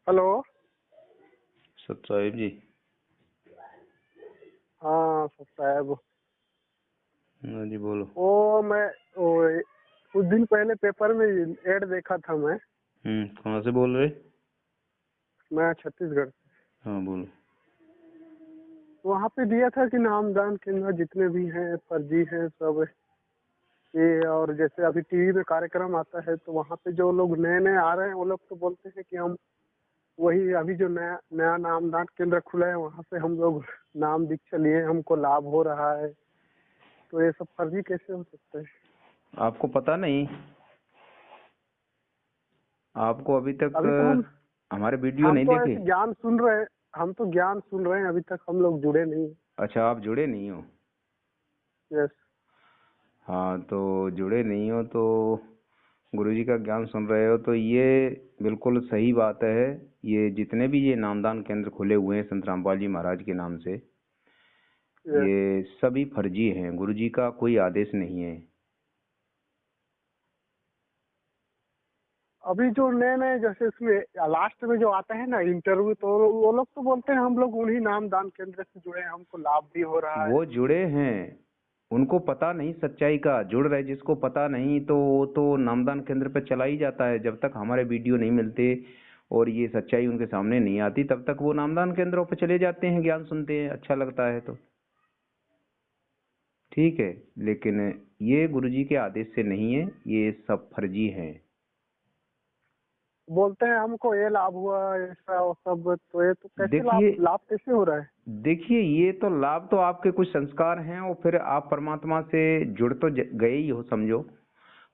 Hello. Sahib जी। हाँ सब साहब। हाँ जी बोलो। मैं वो कुछ दिन पहले पेपर में एड देखा था मैं। कहाँ से बोल रहे? मैं छत्तीसगढ़ से। हाँ बोलो। वहाँ पे दिया था कि नामदान केंद्र जितने भी हैं फर्जी हैं सब ये। और जैसे अभी टीवी में कार्यक्रम आता है तो वहाँ पे जो लोग नए नए आ रहे हैं वो लोग तो बोलते हैं कि हम वही अभी जो नया नया नामदान केंद्र खुला है वहाँ से हम लोग नाम दीक्षा लिए, हमको लाभ हो रहा है। तो ये सब फर्जी कैसे हो सकता है? आपको पता नहीं? आपको अभी तक अभी तो हमारे वीडियो हम नहीं तो देखे? ऐसे ज्ञान सुन रहे हैं। हम तो ज्ञान सुन रहे हैं, अभी तक हम लोग जुड़े नहीं। अच्छा, आप जुड़े नहीं हो? यस। हाँ तो जुड़े नहीं हो तो गुरुजी का ज्ञान सुन रहे हो तो ये बिल्कुल सही बात है। ये जितने भी ये नामदान केंद्र खुले हुए हैं संत रामपाल जी महाराज के नाम से, यस। ये सभी फर्जी हैं। गुरुजी का कोई आदेश नहीं है। अभी जो नए नए जैसे इसमें लास्ट में जो आता है ना इंटरव्यू, तो वो लोग तो बोलते हैं हम लोग उन्हीं नामदान केंद्र से जुड़े हैं, हमको लाभ भी हो रहा है। वो जुड़े हैं, उनको पता नहीं सच्चाई का। जुड़ रहे, जिसको पता नहीं तो वो तो नामदान केंद्र पे चला ही जाता है। जब तक हमारे वीडियो नहीं मिलते और ये सच्चाई उनके सामने नहीं आती तब तक वो नामदान केंद्रों पे चले जाते हैं, ज्ञान सुनते हैं, अच्छा लगता है तो ठीक है। लेकिन ये गुरुजी के आदेश से नहीं है, ये सब फर्जी हैं। बोलते हैं हमको ये लाभ हुआ ऐसा और सब, तो ये तो कैसे लाभ देखिए लाभ कैसे हो रहा है? देखिए ये तो लाभ तो आपके कुछ संस्कार हैं और फिर आप परमात्मा से जुड़ तो गए ही हो, समझो।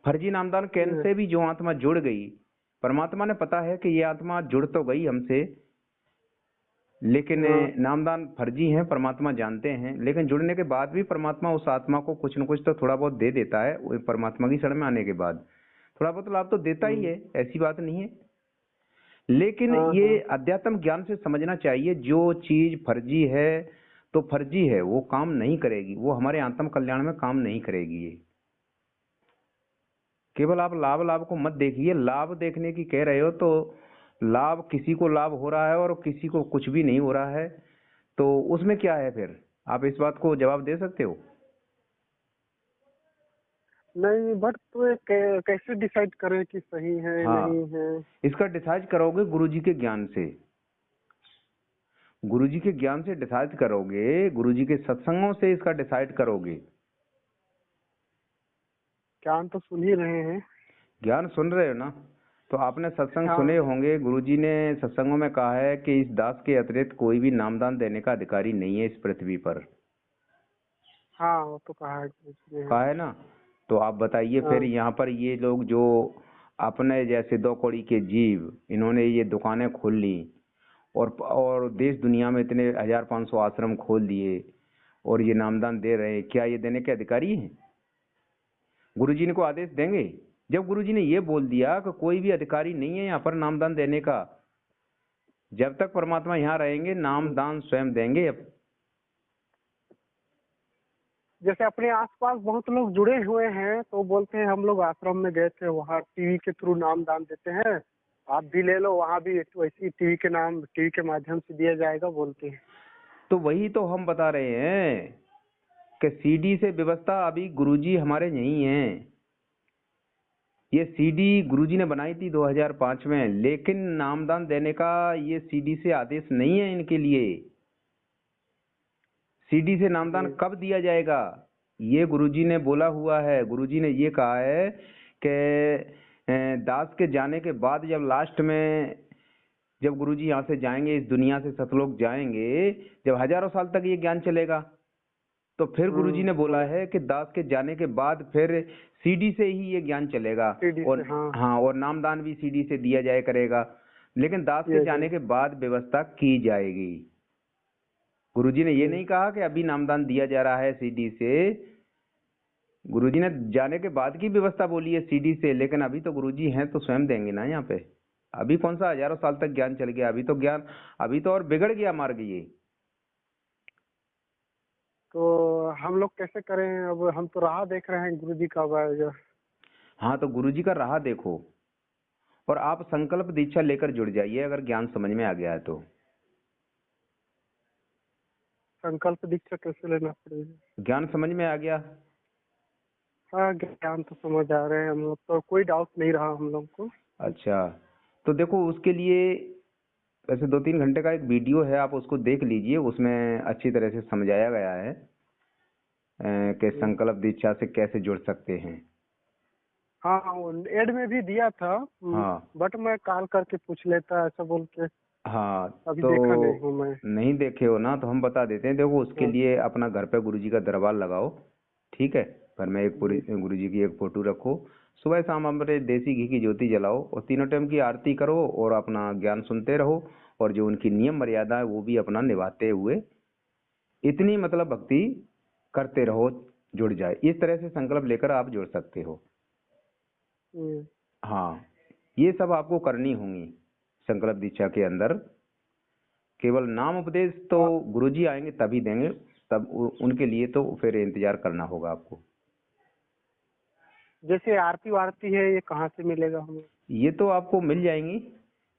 फर्जी नामदान केंद्र यस। से भी जो आत्मा जुड़ गई, परमात्मा ने पता है कि ये आत्मा जुड़ तो गई हमसे, लेकिन हाँ। नामदान फर्जी है, परमात्मा जानते हैं। लेकिन जुड़ने के बाद भी परमात्मा उस आत्मा को कुछ न कुछ तो थोड़ा बहुत दे देता है। वो परमात्मा की शरण में आने के बाद थोड़ा बहुत लाभ तो देता ही है, ऐसी बात नहीं है। लेकिन हाँ ये हाँ। अध्यात्म ज्ञान से समझना चाहिए, जो चीज फर्जी है तो फर्जी है, वो काम नहीं करेगी, वो हमारे आत्म कल्याण में काम नहीं करेगी। ये केवल आप लाभ लाभ को मत देखिए। लाभ देखने की कह रहे हो तो लाभ, किसी को लाभ हो रहा है और किसी को कुछ भी नहीं हो रहा है, तो उसमें क्या है फिर? आप इस बात को जवाब दे सकते हो? नहीं बट तो ये कैसे डिसाइड करें कि सही है नहीं हाँ, है? इसका डिसाइड करोगे गुरुजी के ज्ञान से। गुरुजी के ज्ञान से डिसाइड करोगे, गुरुजी के सत्संगों से इसका डिसाइड करोगे। ज्ञान तो सुन ही रहे हैं। ज्ञान सुन रहे हो ना? तो आपने सत्संग सुने हाँ। होंगे। गुरुजी ने सत्संगों में कहा है कि इस दास के अतिरिक्त कोई भी नामदान देने का अधिकारी नहीं है इस पृथ्वी पर। हाँ वो तो कहा है कुछ भी है। कहा है ना? तो आप बताइए फिर, हाँ। यहाँ पर ये लोग जो अपने जैसे दो कौड़ी के जीव, इन्होंने ये दुकानें खोल ली और देश दुनिया में इतने 1500 आश्रम खोल दिए और ये नामदान दे रहे हैं, क्या ये देने के अधिकारी हैं? गुरुजी ने को आदेश देंगे? जब गुरुजी ने ये बोल दिया कि कोई भी अधिकारी नहीं है यहाँ पर नामदान देने का, जब तक परमात्मा यहाँ रहेंगे नामदान स्वयं देंगे। अब जैसे अपने आसपास बहुत लोग जुड़े हुए हैं तो बोलते हैं हम लोग आश्रम में गए थे, वहाँ टीवी के थ्रू नाम दान देते हैं, आप भी ले लो, वहाँ भी वैसी टीवी के माध्यम से दिया जाएगा बोलते हैं। तो वही तो हम बता रहे हैं कि सीडी से व्यवस्था अभी गुरुजी हमारे यहीं हैं। ये सीडी गुरुजी ने बनाई थी 2005 में, लेकिन नामदान देने का ये सीडी से आदेश नहीं है इनके लिए। सीडी से नामदान जी। कब दिया जाएगा ये गुरुजी ने बोला हुआ है। गुरुजी ने ये कहा है कि दास के जाने के बाद, जब लास्ट में जब गुरुजी यहाँ से जाएंगे, इस दुनिया से सतलोक जाएंगे, जब हजारों साल तक ये ज्ञान चलेगा, तो फिर गुरुजी ने बोला बोला है कि दास के जाने के बाद फिर सीडी से ही ये ज्ञान चलेगा। सीडी से। और हाँ। हाँ, और नामदान भी सीडी से दिया जाया करेगा, लेकिन दास के ये जाने के बाद व्यवस्था की जाएगी। गुरुजी ने ये जी। नहीं कहा कि अभी नामदान दिया जा रहा है सीडी से। गुरुजी ने जाने के बाद की व्यवस्था बोली है सीडी से, लेकिन अभी तो गुरुजी हैं तो स्वयं देंगे ना यहाँ पे। अभी कौन सा हजारों साल तक ज्ञान चल गया? अभी तो ज्ञान, अभी तो और बिगड़ गया मार्ग ये। तो हम लोग कैसे करें? अब हम तो राह देख रहे हैं गुरु जी का जो। हाँ तो गुरुजी का राह देखो, और आप संकल्प दीक्षा लेकर जुड़ जाइए अगर ज्ञान समझ में आ गया है तो। संकल्प दीक्षा कैसे लेना पड़ेगा? ज्ञान समझ में आ गया? हाँ, ज्ञान तो समझ आ रहे हैं हम लोग, तो कोई डाउट नहीं रहा हम लोग को। अच्छा, तो देखो उसके लिए वैसे 2-3 घंटे का एक वीडियो है, आप उसको देख लीजिए, उसमें अच्छी तरह से समझाया गया है कि संकल्प दीक्षा से कैसे जुड़ सकते हैं। हाँ, एड में भी दिया था। हाँ बट मैं कॉल करके पूछ लेता ऐसा बोल के। हाँ, अभी तो देखा नहीं हूँ मैं। नहीं देखे हो ना, तो हम बता देते हैं। देखो उसके हाँ, लिए अपना घर पे गुरुजी का दरबार लगाओ, ठीक है। घर में एक पूरी गुरुजी की एक फोटो रखो, सुबह शाम अपने देसी घी की ज्योति जलाओ और तीनों टाइम की आरती करो और अपना ज्ञान सुनते रहो, और जो उनकी नियम मर्यादा है वो भी अपना निभाते हुए इतनी मतलब भक्ति करते रहो, जुड़ जाए। इस तरह से संकल्प लेकर आप जुड़ सकते हो। हम्म, हाँ, ये सब आपको करनी होंगी संकल्प दीक्षा के अंदर। केवल नाम उपदेश तो गुरुजी आएंगे तभी देंगे, तब उनके लिए तो फिर इंतजार करना होगा आपको। जैसे आरती वारती है, ये कहाँ से मिलेगा हमें? ये तो आपको मिल जाएंगी।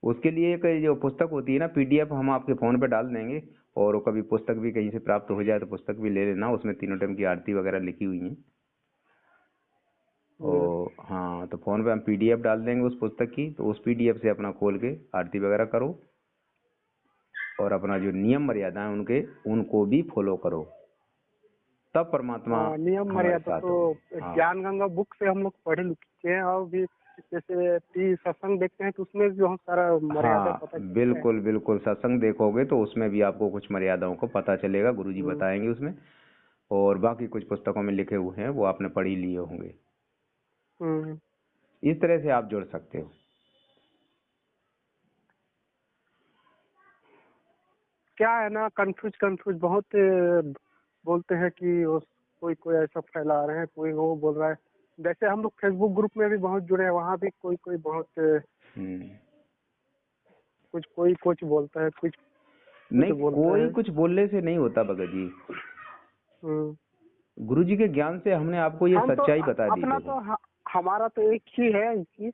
उसके लिए एक जो पुस्तक होती है ना, पीडीएफ, हम आपके फोन पे डाल देंगे। और कभी पुस्तक भी कहीं से प्राप्त हो जाए तो पुस्तक भी ले लेना, उसमें तीनों टाइम की आरती वगैरह लिखी हुई है। और हाँ, तो फोन पे हम पीडीएफ डाल देंगे उस पुस्तक की, तो उस पीडीएफ से अपना खोल के आरती वगैरह करो और अपना जो नियम मर्यादा है उनके उनको भी फॉलो करो, तब परमात्मा नियम हमारे मर्यादा साथ तो होंगे। हाँ ज्ञान गंगा बुक से हम लोग पढ़े लिखे हैं, और भी जैसे सत्संग देखते हैं तो उसमें भी बहुत सारा मर्यादा हाँ, पता चलता है। बिल्कुल बिल्कुल, सत्संग देखोगे तो उसमें भी आपको कुछ मर्यादाओं को पता चलेगा, गुरुजी बताएंगे उसमें। और बाकी कुछ पुस्तकों में लिखे हुए हैं वो आपने पढ़ ही लिए होंगे। हम्म, इस तरह से आप जुड़ सकते हो। क्या है ना, कंफ्यूज बहुत बोलते हैं कि कोई कोई ऐसा फैला रहे हैं, कोई वो बोल रहा है। जैसे हम लोग फेसबुक ग्रुप में भी बहुत जुड़े हैं, वहाँ भी कोई कोई बहुत हम्म। कोई कुछ बोलता है, कुछ नहीं, बोलते कोई हैं। कुछ बोलने से नहीं होता भगत जी। हम्म, गुरुजी के ज्ञान से हमने आपको ये हम तो सच्चाई बता दी। अपना देखो तो हमारा तो एक ही है कि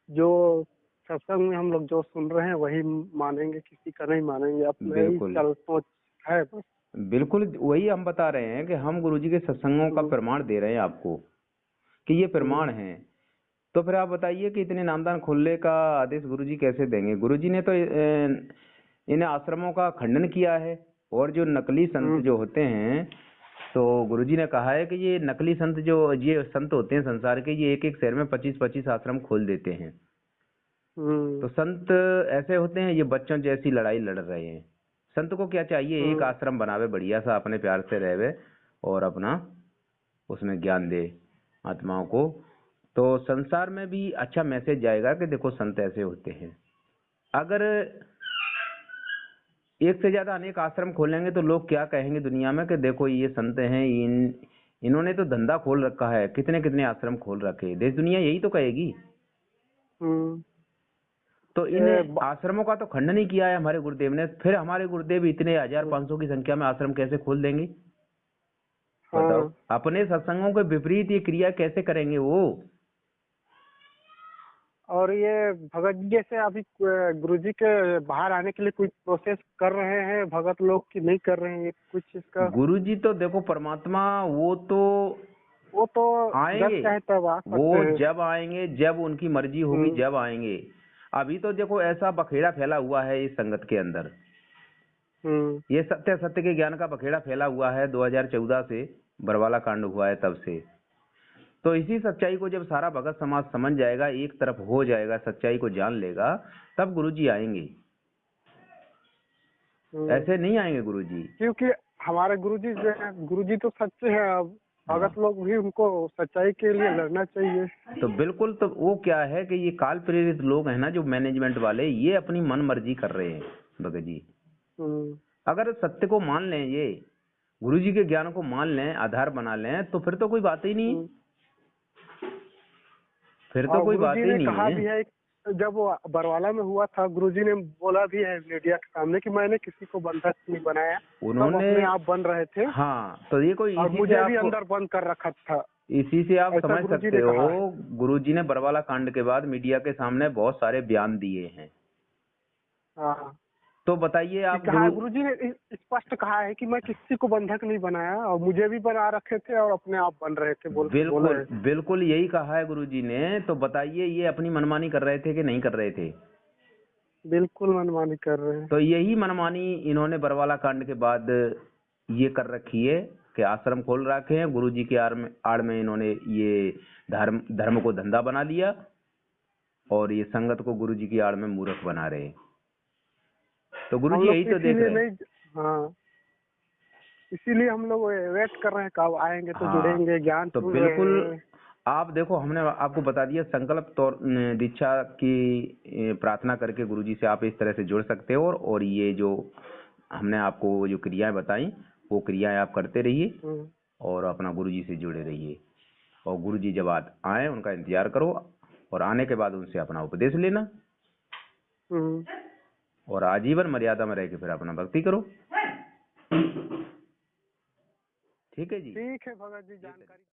जो सत्संग में हम लोग जो सुन रहे हैं वही मानेंगे, किसी का नहीं मानेंगे, अपना ही बिल्कुल सोच है बस। बिल्कुल, वही हम बता रहे हैं कि हम गुरुजी के सत्संगों का प्रमाण दे रहे हैं आपको कि ये प्रमाण है। तो फिर आप बताइए कि इतने नामदान खोलने का आदेश गुरुजी कैसे देंगे? गुरुजी ने तो इन आश्रमों का खंडन किया है। और जो नकली संत जो होते हैं, तो गुरुजी ने कहा है कि ये नकली संत, जो ये संत होते हैं संसार के, ये एक एक शहर में 25-25 आश्रम खोल देते हैं। तो संत ऐसे होते हैं, ये बच्चों जैसी लड़ाई लड़ रहे हैं। संत को क्या चाहिए? एक आश्रम बनावे बढ़िया सा, अपने प्यार से रहे और अपना उसमें ज्ञान दे आत्माओं को। तो संसार में भी अच्छा मैसेज जाएगा कि देखो संत ऐसे होते हैं। अगर एक से ज्यादा अनेक आश्रम खोलेंगे तो लोग क्या कहेंगे दुनिया में कि देखो ये संत हैं, इन्होंने तो धंधा खोल रखा है, कितने कितने आश्रम खोल रखे। देश दुनिया यही तो कहेगी। तो इन आश्रमों का तो खंडन ही किया है हमारे गुरुदेव ने। फिर हमारे गुरुदेव इतने 1500 की संख्या में आश्रम कैसे खोल देंगे? बताओ, अपने सत्संगों के विपरीत ये क्रिया कैसे करेंगे वो? और ये भगत जी जैसे अभी गुरुजी के बाहर आने के लिए कुछ प्रोसेस कर रहे हैं भगत लोग की नहीं कर रहे हैं कुछ इसका? गुरुजी तो देखो परमात्मा, वो तो आएंगे, जब चाहे तब आ सकते वो हैं। जब आएंगे, जब उनकी मर्जी होगी जब आएंगे। अभी तो देखो ऐसा बखेड़ा फैला हुआ है इस संगत के अंदर। ये सत्य सत्य के ज्ञान का बखेड़ा फैला हुआ है 2014 से, बरवाला कांड हुआ है तब से। तो इसी सच्चाई को जब सारा भगत समाज समझ जाएगा, एक तरफ हो जाएगा, सच्चाई को जान लेगा, तब गुरुजी आएंगे। ऐसे नहीं आएंगे गुरुजी। क्योंकि हमारे गुरुजी तो सच्चे हैं। अब भगत लोग भी उनको सच्चाई के लिए लड़ना चाहिए। तो बिल्कुल, तो वो क्या है कि ये काल प्रेरित लोग हैं ना, जो मैनेजमेंट वाले, ये अपनी मन मर्जी कर रहे हैं भगत जी। अगर सत्य को मान लें, ये गुरुजी के ज्ञान को मान लें, आधार बना लें, तो फिर तो कोई बात ही नहीं। फिर तो कोई बात ही नहीं कहा भी है, जब वो बरवाला में हुआ था, गुरुजी ने बोला भी है मीडिया के सामने कि मैंने किसी को बंधक नहीं बनाया, उन्होंने अपने आप बन रहे थे। हाँ, तो ये कोई और मुझे भी अंदर बंद कर रखा था। इसी से आप ऐसा समझ गुरुजी सकते ने कहा है। हो, गुरुजी ने बरवाला कांड के बाद मीडिया के सामने बहुत सारे बयान दिए हैं। हाँ, तो बताइए कि आप कहा है गुरुजी ने स्पष्ट कहा है कि मैं किसी को बंधक नहीं बनाया और मुझे भी बना रखे थे और अपने आप बन रहे थे, बोले बिल्कुल हैं। बिल्कुल यही कहा है गुरुजी ने। तो बताइए ये अपनी मनमानी कर रहे थे कि नहीं कर रहे थे? बिल्कुल मनमानी कर रहे हैं। तो यही मनमानी इन्होंने बरवाला कांड के बाद ये कर रखी है कि आश्रम खोल रखे हैं। गुरुजी के आड़ में इन्होंने ये धर्म को धंधा बना लिया और ये संगत को गुरुजी की आड़ में मूर्ख बना रहे हैं। तो हम गुरुजी लोग यही तो तो देख इसीलिए रहे हैं। नहीं, हाँ, इसीलिए हम लोग वेट कर रहे हैं कब आएंगे तो हाँ, जुड़ेंगे, ज्ञान तो सुन रहे बिल्कुल हैं। आप देखो, हमने आपको बता दिया संकल्प तौर दीक्षा की प्रार्थना करके गुरुजी से आप इस तरह से जुड़ सकते हो। और ये जो हमने आपको जो क्रियाएं बताई वो क्रियाएं आप करते रहिए और अपना गुरुजी से जुड़े रहिए। और गुरुजी जब आए उनका इंतजार करो और आने के बाद उनसे अपना उपदेश लेना और आजीवन मर्यादा में रह के फिर अपना भक्ति करो। ठीक है जी। ठीक है भगत जी, जानकारी